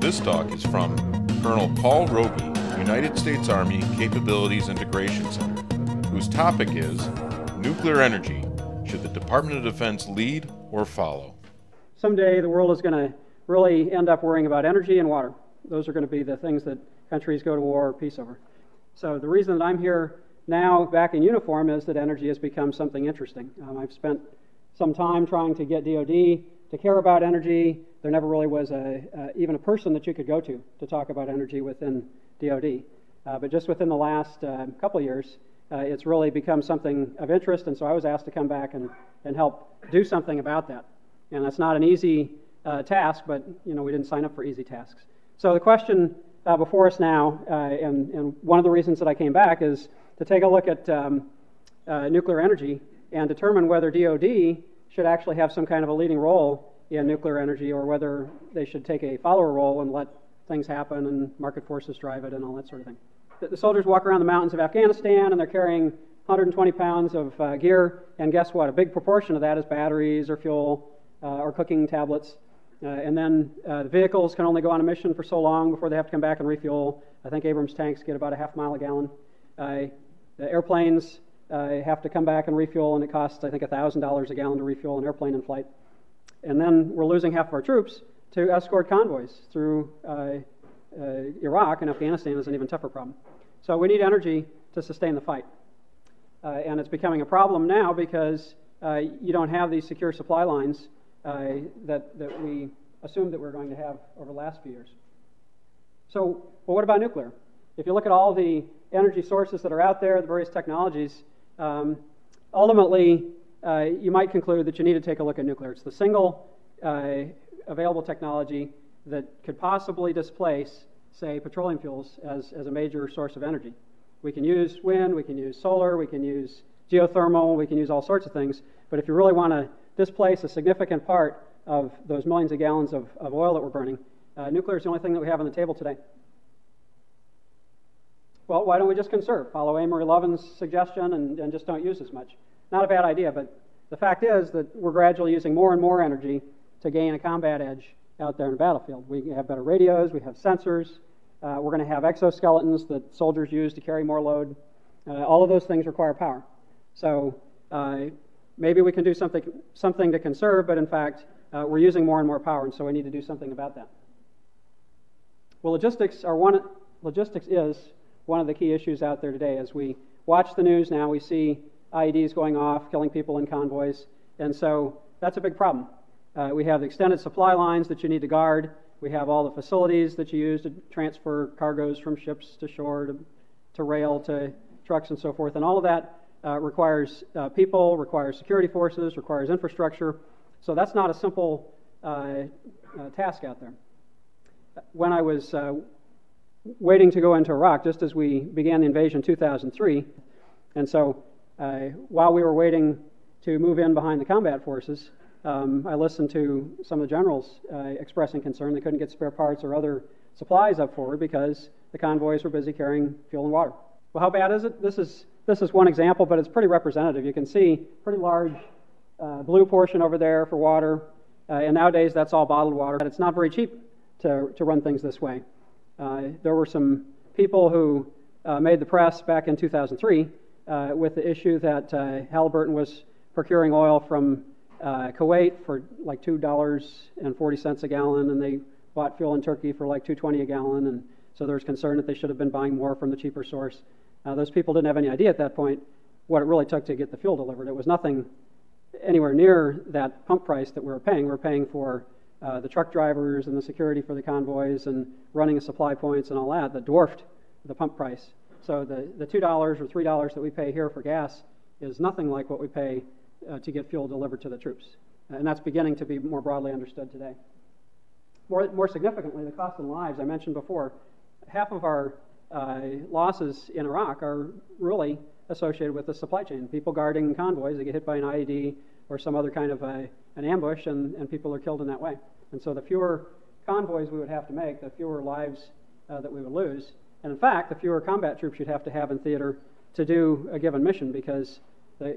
This talk is from Colonel Paul Roege, United States Army Capabilities Integration Center, whose topic is nuclear energy. Should the Department of Defense lead or follow? Someday the world is going to really end up worrying about energy and water. Those are going to be the things that countries go to war or peace over. So the reason that I'm here now back in uniform is that energy has become something interesting. I've spent some time trying to get DoD to care about energy. There never really was even a person that you could go to talk about energy within DoD. But just within the last couple of years, it's really become something of interest, and so I was asked to come back and help do something about that. And that's not an easy task, but we didn't sign up for easy tasks. So the question before us now, and one of the reasons that I came back is to take a look at nuclear energy and determine whether DoD should actually have some kind of a leading role in nuclear energy, or whether they should take a follower role and let things happen and market forces drive it and all that sort of thing. The soldiers walk around the mountains of Afghanistan and they're carrying 120 pounds of gear, and guess what? A big proportion of that is batteries or fuel or cooking tablets. And then the vehicles can only go on a mission for so long before they have to come back and refuel. I think Abrams tanks get about a half mile a gallon. The airplanes have to come back and refuel, and it costs, I think, $1,000 a gallon to refuel an airplane in flight. And then we're losing half of our troops to escort convoys through Iraq, and Afghanistan is an even tougher problem. So we need energy to sustain the fight. And it's becoming a problem now because you don't have these secure supply lines that we assumed that we're going to have over the last few years. So, well, what about nuclear? If you look at all the energy sources that are out there, the various technologies, ultimately you might conclude that you need to take a look at nuclear. It's the single available technology that could possibly displace, say, petroleum fuels as a major source of energy. We can use wind, we can use solar, we can use geothermal, we can use all sorts of things, but if you really want to displace a significant part of those millions of gallons of oil that we're burning, nuclear is the only thing that we have on the table today. Well, why don't we just conserve? Follow Amory Lovin's suggestion and just don't use as much. Not a bad idea, but the fact is that we're gradually using more and more energy to gain a combat edge out there in the battlefield. We have better radios, we have sensors, we're going to have exoskeletons that soldiers use to carry more load. All of those things require power. So maybe we can do something to conserve, but in fact, we're using more and more power, and so we need to do something about that. Well, logistics is one of the key issues out there today. As we watch the news now, we see IEDs going off, killing people in convoys, and so that's a big problem. We have the extended supply lines that you need to guard. We have all the facilities that you use to transfer cargoes from ships to shore, to rail, to trucks and so forth, and all of that requires people, requires security forces, requires infrastructure. So that's not a simple task out there. When I was waiting to go into Iraq, just as we began the invasion in 2003, and so while we were waiting to move in behind the combat forces, I listened to some of the generals expressing concern they couldn't get spare parts or other supplies up forward because the convoys were busy carrying fuel and water. Well, how bad is it? This is one example, but it's pretty representative. You can see pretty large blue portion over there for water, and nowadays that's all bottled water. But it's not very cheap to run things this way. There were some people who made the press back in 2003 with the issue that Halliburton was procuring oil from Kuwait for like $2.40 a gallon, and they bought fuel in Turkey for like $2.20 a gallon, and so there was concern that they should have been buying more from the cheaper source. Those people didn't have any idea at that point what it really took to get the fuel delivered. It was nothing anywhere near that pump price that we were paying. We were paying for the truck drivers and the security for the convoys and running the supply points and all that dwarfed the pump price. So the $2 or $3 that we pay here for gas is nothing like what we pay to get fuel delivered to the troops. And that's beginning to be more broadly understood today. More significantly, the cost in lives, I mentioned before, half of our losses in Iraq are really associated with the supply chain. People guarding convoys, they get hit by an IED or some other kind of an ambush, and people are killed in that way. And so the fewer convoys we would have to make, the fewer lives that we would lose. And in fact, the fewer combat troops you'd have to have in theater to do a given mission, because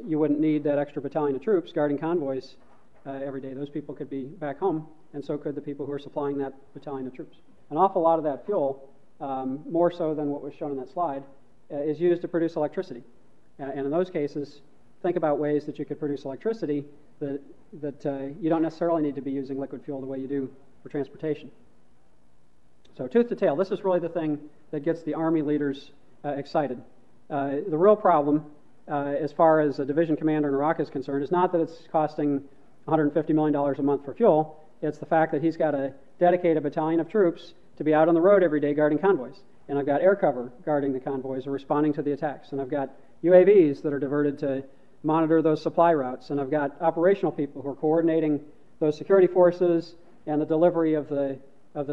you wouldn't need that extra battalion of troops guarding convoys every day. Those people could be back home, and so could the people who are supplying that battalion of troops. an awful lot of that fuel, more so than what was shown in that slide, is used to produce electricity. And in those cases, think about ways that you could produce electricity that you don't necessarily need to be using liquid fuel the way you do for transportation. So tooth to tail, this is really the thing that gets the Army leaders excited. The real problem, as far as a division commander in Iraq is concerned, is not that it's costing $150 million a month for fuel. It's the fact that he's got to dedicate a battalion of troops to be out on the road every day guarding convoys. And I've got air cover guarding the convoys and responding to the attacks. And I've got UAVs that are diverted to monitor those supply routes. And I've got operational people who are coordinating those security forces and the delivery of the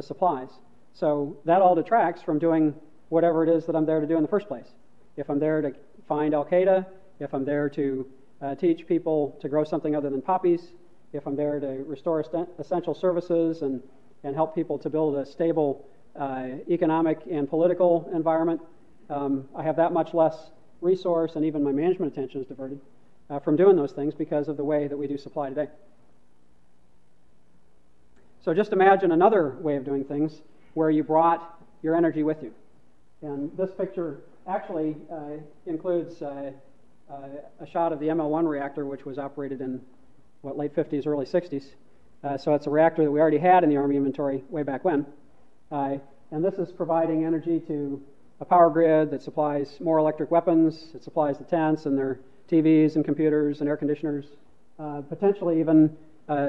supplies. So that all detracts from doing whatever it is that I'm there to do in the first place. If I'm there to find Al-Qaeda, if I'm there to teach people to grow something other than poppies, if I'm there to restore essential services and help people to build a stable economic and political environment, I have that much less resource, and even my management attention is diverted from doing those things because of the way that we do supply today. So just imagine another way of doing things where you brought your energy with you. And this picture actually includes a shot of the ML1 reactor, which was operated in, late 50s, early 60s. So it's a reactor that we already had in the Army inventory way back when. And this is providing energy to a power grid that supplies more electric weapons. It supplies the tents and their TVs and computers and air conditioners. Potentially even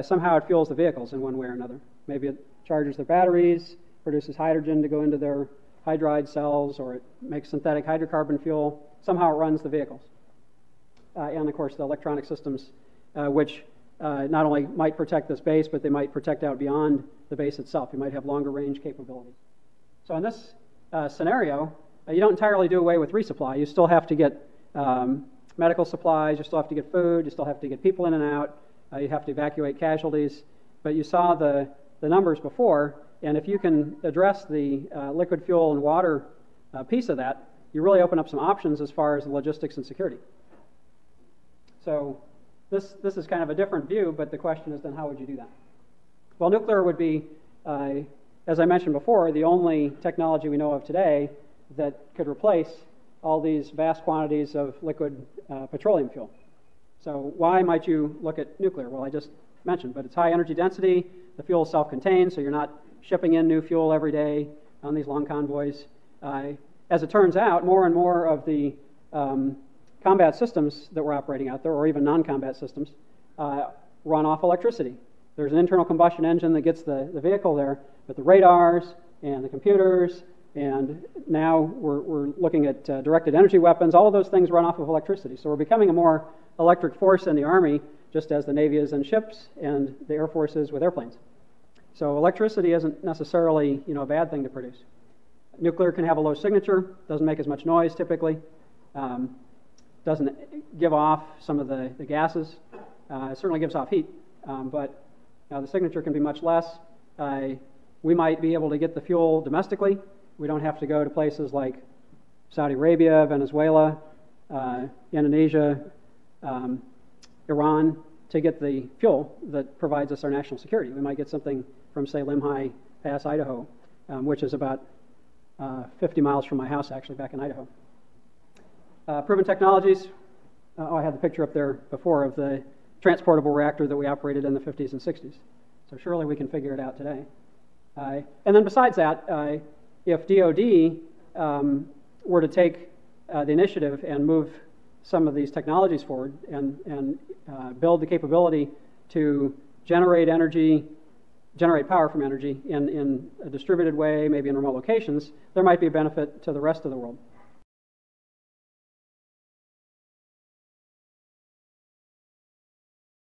somehow it fuels the vehicles in one way or another. Maybe it charges their batteries, produces hydrogen to go into their hydride cells, or it makes synthetic hydrocarbon fuel. Somehow it runs the vehicles. And of course the electronic systems, which not only might protect this base, but they might protect out beyond the base itself. You might have longer range capabilities. So in this scenario, you don't entirely do away with resupply. You still have to get medical supplies, you still have to get food, you still have to get people in and out, you have to evacuate casualties. But you saw the numbers before, and if you can address the liquid fuel and water piece of that, you really open up some options as far as the logistics and security. So this is kind of a different view, but the question is then how would you do that? Well, nuclear would be, as I mentioned before, the only technology we know of today that could replace all these vast quantities of liquid petroleum fuel. So why might you look at nuclear? Well, I just mentioned, but it's high energy density, the fuel is self-contained, so you're not shipping in new fuel every day on these long convoys. As it turns out, more and more of the combat systems that we're operating out there, or even non-combat systems, run off electricity. There's an internal combustion engine that gets the vehicle there, but the radars and the computers, and now we're looking at directed energy weapons, all of those things run off of electricity. So we're becoming a more electric force in the Army, just as the Navy is in ships and the Air Force is with airplanes. So electricity isn't necessarily a bad thing to produce. Nuclear can have a low signature, doesn't make as much noise typically, doesn't give off some of the gases. It certainly gives off heat, but the signature can be much less. We might be able to get the fuel domestically. We don't have to go to places like Saudi Arabia, Venezuela, Indonesia, Iran to get the fuel that provides us our national security. We might get something from, say, Limhi Pass, Idaho, which is about 50 miles from my house, actually, back in Idaho. Proven technologies. I had the picture up there before of the transportable reactor that we operated in the 50s and 60s. So surely we can figure it out today. And then besides that, if DoD were to take the initiative and move some of these technologies forward and build the capability to generate power from energy in a distributed way, maybe in remote locations, there might be a benefit to the rest of the world.